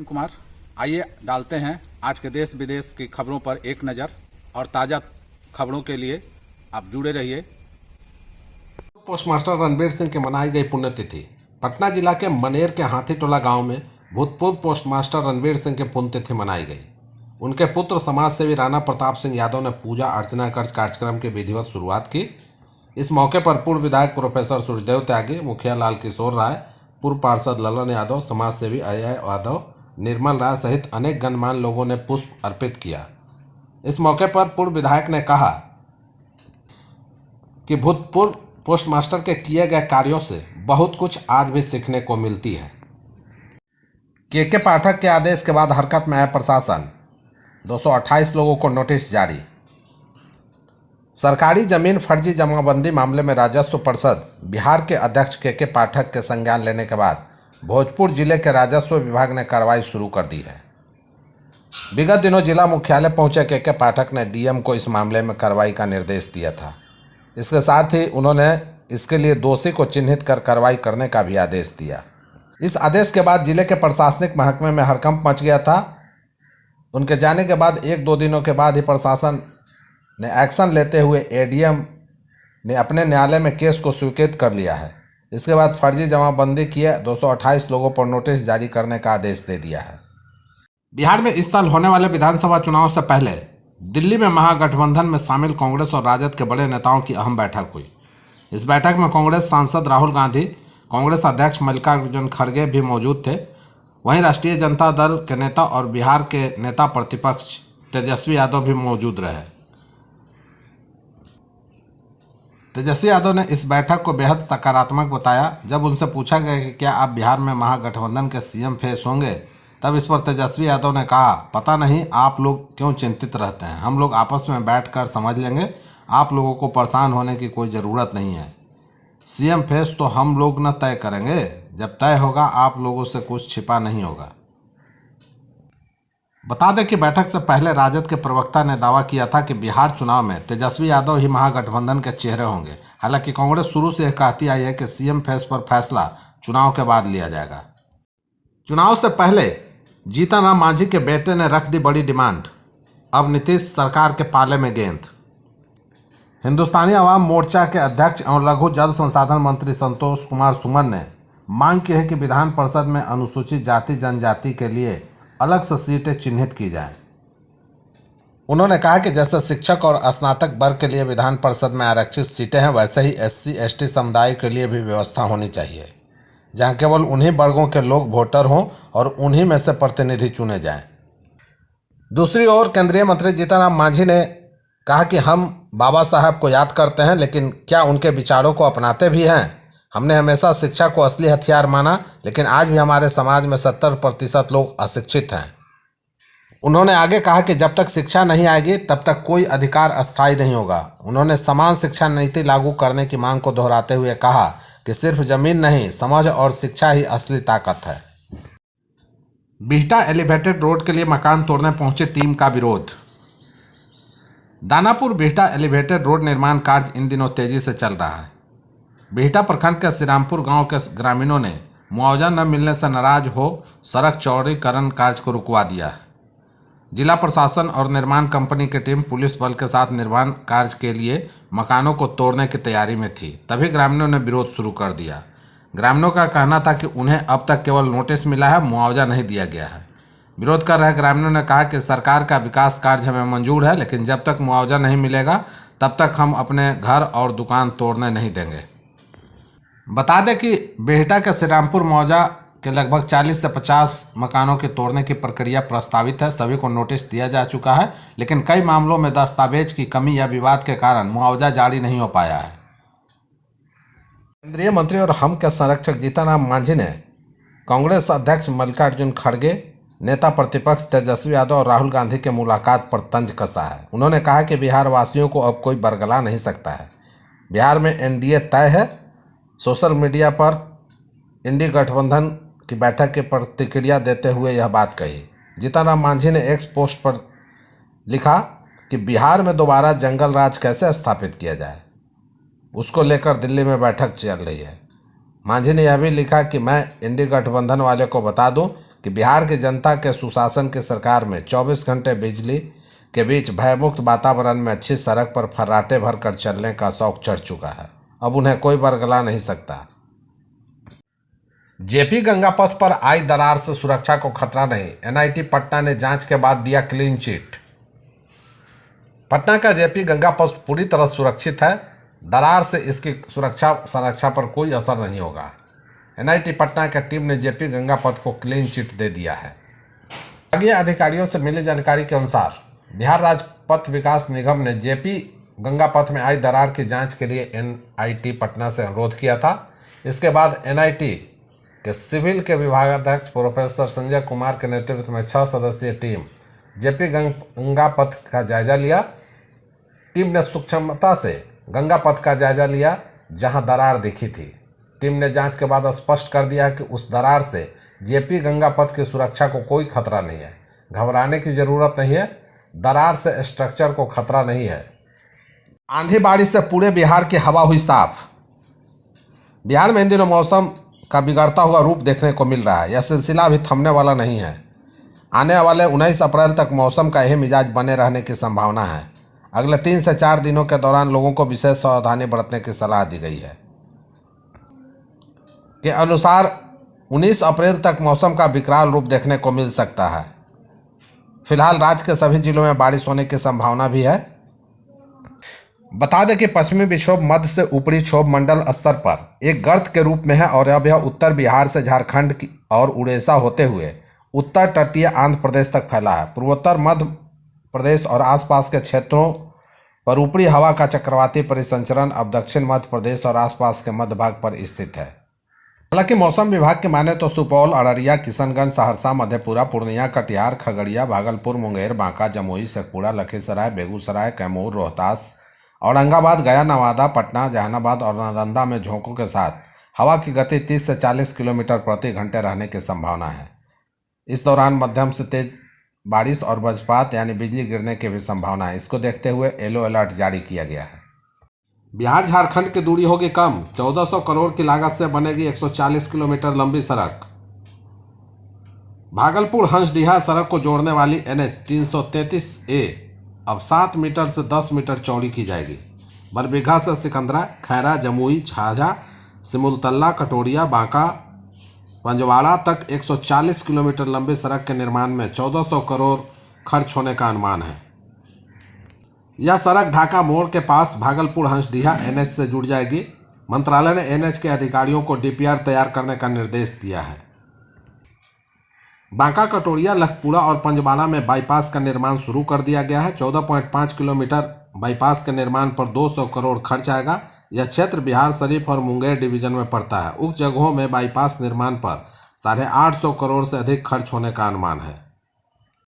नवीन कुमार। आइए डालते हैं आज के देश विदेश की खबरों पर एक नज़र और ताज़ा खबरों के लिए आप जुड़े रहिए। पोस्टमास्टर रणबीर सिंह की मनाई गई पुण्यतिथि। पटना जिला के मनेर के हाथीटोला गांव में भूतपूर्व पोस्टमास्टर रणबीर सिंह की पुण्यतिथि मनाई गई। उनके पुत्र समाज सेवी राणा प्रताप सिंह यादव ने पूजा अर्चना कर कार्यक्रम की विधिवत शुरुआत की। इस मौके पर पूर्व विधायक प्रोफेसर सूर्यदेव त्यागी, मुखिया लाल किशोर राय, पूर्व पार्षद ललन यादव, समाज सेवी अजय यादव, निर्मल राय सहित अनेक गणमान्य लोगों ने पुष्प अर्पित किया। इस मौके पर पूर्व विधायक ने कहा कि भूतपूर्व पोस्टमास्टर के किए गए कार्यों से बहुत कुछ आज भी सीखने को मिलती है। के पाठक के आदेश के बाद हरकत में आया प्रशासन, 228 लोगों को नोटिस जारी। सरकारी जमीन फर्जी जमाबंदी मामले में राजस्व परिषद बिहार के अध्यक्ष के पाठक के संज्ञान लेने के बाद भोजपुर जिले के राजस्व विभाग ने कार्रवाई शुरू कर दी है। विगत दिनों जिला मुख्यालय पहुंचे के पाठक ने डीएम को इस मामले में कार्रवाई का निर्देश दिया था। इसके साथ ही उन्होंने इसके लिए दोषी को चिन्हित कर कार्रवाई करने का भी आदेश दिया। इस आदेश के बाद जिले के प्रशासनिक महकमे में हड़कंप मच गया था। उनके जाने के बाद 1-2 दिनों के बाद ही प्रशासन ने एक्शन लेते हुए एडीएम ने अपने न्यायालय में केस को स्वीकृत कर लिया है। इसके बाद फर्जी जमाबंदी किए 228 लोगों पर नोटिस जारी करने का आदेश दे दिया है। बिहार में इस साल होने वाले विधानसभा चुनाव से पहले दिल्ली में महागठबंधन में शामिल कांग्रेस और राजद के बड़े नेताओं की अहम बैठक हुई। इस बैठक में कांग्रेस सांसद राहुल गांधी, कांग्रेस अध्यक्ष मल्लिकार्जुन खड़गे भी मौजूद थे। वहीं राष्ट्रीय जनता दल के नेता और बिहार के नेता प्रतिपक्ष तेजस्वी यादव भी मौजूद रहे। तेजस्वी यादव ने इस बैठक को बेहद सकारात्मक बताया। जब उनसे पूछा गया कि क्या आप बिहार में महागठबंधन के सीएम फेस होंगे, तब इस पर तेजस्वी यादव ने कहा, पता नहीं आप लोग क्यों चिंतित रहते हैं, हम लोग आपस में बैठकर समझ लेंगे, आप लोगों को परेशान होने की कोई ज़रूरत नहीं है। सीएम फेस तो हम लोग न तय करेंगे, जब तय होगा आप लोगों से कुछ छिपा नहीं होगा। बता दें कि बैठक से पहले राजद के प्रवक्ता ने दावा किया था कि बिहार चुनाव में तेजस्वी यादव ही महागठबंधन के चेहरे होंगे। हालांकि कांग्रेस शुरू से यह कहती आई है कि सीएम फेस पर फैसला चुनाव के बाद लिया जाएगा। चुनाव से पहले जीतन राम मांझी के बेटे ने रख दी बड़ी डिमांड, अब नीतीश सरकार के पाले में गेंद। हिंदुस्तानी अवाम मोर्चा के अध्यक्ष एवं लघु जल संसाधन मंत्री संतोष कुमार सुमन ने मांग की है कि विधान परिषद में अनुसूचित जाति जनजाति के लिए अलग से सीटें चिन्हित की जाएं। उन्होंने कहा कि जैसे शिक्षक और स्नातक वर्ग के लिए विधान परिषद में आरक्षित सीटें हैं, वैसे ही SC/ST समुदाय के लिए भी व्यवस्था होनी चाहिए, जहां केवल उन्हीं वर्गों के लोग वोटर हों और उन्हीं में से प्रतिनिधि चुने जाएं। दूसरी ओर केंद्रीय मंत्री जीतन राम मांझी ने कहा कि हम बाबा साहब को याद करते हैं, लेकिन क्या उनके विचारों को अपनाते भी हैं? हमने हमेशा शिक्षा को असली हथियार माना, लेकिन आज भी हमारे समाज में 70% लोग अशिक्षित हैं। उन्होंने आगे कहा कि जब तक शिक्षा नहीं आएगी तब तक कोई अधिकार अस्थायी नहीं होगा। उन्होंने समान शिक्षा नीति लागू करने की मांग को दोहराते हुए कहा कि सिर्फ जमीन नहीं, समझ और शिक्षा ही असली ताकत है। बिहटा एलिवेटेड रोड के लिए मकान तोड़ने पहुंची टीम का विरोध। दानापुर बिहटा एलिवेटेड रोड निर्माण कार्य इन दिनों तेजी से चल रहा है। बिहटा प्रखंड के श्रीरामपुर गांव के ग्रामीणों ने मुआवजा न मिलने से नाराज हो सड़क चौड़ीकरण कार्य को रुकवा दिया है। जिला प्रशासन और निर्माण कंपनी की टीम पुलिस बल के साथ निर्माण कार्य के लिए मकानों को तोड़ने की तैयारी में थी, तभी ग्रामीणों ने विरोध शुरू कर दिया। ग्रामीणों का कहना था कि उन्हें अब तक केवल नोटिस मिला है, मुआवजा नहीं दिया गया है। विरोध कर रहे ग्रामीणों ने कहा कि सरकार का विकास कार्य हमें मंजूर है, लेकिन जब तक मुआवजा नहीं मिलेगा तब तक हम अपने घर और दुकान तोड़ने नहीं देंगे। बता दें कि बिहटा के श्रीरामपुर मौजा के लगभग 40 से 50 मकानों के तोड़ने की प्रक्रिया प्रस्तावित है। सभी को नोटिस दिया जा चुका है, लेकिन कई मामलों में दस्तावेज की कमी या विवाद के कारण मुआवजा जारी नहीं हो पाया है। केंद्रीय मंत्री और हम के संरक्षक जीतन राम मांझी ने कांग्रेस अध्यक्ष मल्लिकार्जुन खड़गे, नेता प्रतिपक्ष तेजस्वी यादव और राहुल गांधी के मुलाकात पर तंज कसा है। उन्होंने कहा कि बिहार वासियों को अब कोई बरगला नहीं सकता है। बिहार में NDA तय है। सोशल मीडिया पर इंडी गठबंधन की बैठक की प्रतिक्रिया देते हुए यह बात कही। जीतन राम मांझी ने एक पोस्ट पर लिखा कि बिहार में दोबारा जंगल राज कैसे स्थापित किया जाए, उसको लेकर दिल्ली में बैठक चल रही है। मांझी ने यह भी लिखा कि मैं इंडी गठबंधन वाले को बता दूं कि बिहार की जनता के सुशासन की सरकार में 24 घंटे बिजली के बीच भयमुक्त वातावरण में अच्छी सड़क पर फर्राटे भरकर चलने का शौक चढ़ चुका है। अब उन्हें कोई बरगला नहीं सकता। जेपी गंगा पथ पर आई दरार से सुरक्षा को खतरा नहीं, एनआईटी पटना ने जांच के बाद दिया क्लीन चिट। पटना का जेपी गंगा पथ पूरी तरह सुरक्षित है, दरार से इसकी सुरक्षा पर कोई असर नहीं होगा। एनआईटी पटना की टीम ने जेपी गंगा पथ को क्लीन चिट दे दिया है। आगे अधिकारियों से मिली जानकारी के अनुसार बिहार राज्य पथ विकास निगम ने जेपी गंगा पथ में आई दरार की जांच के लिए एनआईटी पटना से अनुरोध किया था। इसके बाद एनआईटी के सिविल के विभागाध्यक्ष प्रोफेसर संजय कुमार के नेतृत्व में 6 सदस्यीय टीम जेपी गंगा पथ का जायजा लिया। टीम ने सूक्ष्मता से गंगा पथ का जायजा लिया जहां दरार दिखी थी। टीम ने जांच के बाद स्पष्ट कर दिया कि उस दरार से जेपी गंगा पथ की सुरक्षा को कोई खतरा नहीं है। घबराने की जरूरत नहीं है, दरार से स्ट्रक्चर को खतरा नहीं है। आंधी बारिश से पूरे बिहार की हवा हुई साफ। बिहार में इन दिनों मौसम का बिगड़ता हुआ रूप देखने को मिल रहा है। यह सिलसिला अभी थमने वाला नहीं है। आने वाले 19 अप्रैल तक मौसम का यही मिजाज बने रहने की संभावना है। अगले 3 से 4 दिनों के दौरान लोगों को विशेष सावधानी बरतने की सलाह दी गई है। के अनुसार 19 अप्रैल तक मौसम का विकराल रूप देखने को मिल सकता है। फिलहाल राज्य के सभी जिलों में बारिश होने की संभावना भी है। बता दें कि पश्चिमी विक्षोभ मध्य से ऊपरी क्षोभ मंडल स्तर पर एक गर्त के रूप में है और अब यह उत्तर बिहार से झारखंड की और उड़ीसा होते हुए उत्तर तटीय आंध्र प्रदेश तक फैला है। पूर्वोत्तर मध्य प्रदेश और आसपास के क्षेत्रों पर ऊपरी हवा का चक्रवाती परिसंचरण अब दक्षिण मध्य प्रदेश और आसपास के मध्य भाग पर स्थित है। हालांकि मौसम विभाग के माने तो सुपौल, अररिया, किशनगंज, सहरसा, मधेपुरा, पूर्णिया, कटिहार, खगड़िया, भागलपुर, मुंगेर, बांका, जमुई, शेखपुरा, लखीसराय, बेगूसराय, कैमूर, रोहतास, औरंगाबाद, गया, नवादा, पटना, जहानाबाद और नालंदा में झोंकों के साथ हवा की गति 30 से 40 किलोमीटर प्रति घंटे रहने की संभावना है। इस दौरान मध्यम से तेज बारिश और वज्रपात यानी बिजली गिरने की भी संभावना है। इसको देखते हुए येलो अलर्ट जारी किया गया है। बिहार झारखंड की दूरी होगी कम। 1400 करोड़ की लागत से बनेगी 140 किलोमीटर लंबी सड़क। भागलपुर हंसडीहा सड़क को जोड़ने वाली NH 333A अब 7 मीटर से 10 मीटर चौड़ी की जाएगी। बरबीघा से सिकंदरा, खैरा, जमुई, झाझा, सिमुलतला, कटोरिया, बांका, पंजवाड़ा तक 140 किलोमीटर लंबी सड़क के निर्माण में 1400 करोड़ खर्च होने का अनुमान है। यह सड़क ढाका मोड़ के पास भागलपुर हंसडीहा NH से जुड़ जाएगी। मंत्रालय ने NH के अधिकारियों को DPR तैयार करने का निर्देश दिया है। बांका, कटोरिया, लखपुरा और पंजवाड़ा में बाईपास का निर्माण शुरू कर दिया गया है। 14.5 किलोमीटर बाईपास के निर्माण पर 200 करोड़ खर्च आएगा। यह क्षेत्र बिहार शरीफ और मुंगेर डिवीजन में पड़ता है। उक्त जगहों में बाईपास निर्माण पर 850 करोड़ से अधिक खर्च होने का अनुमान है।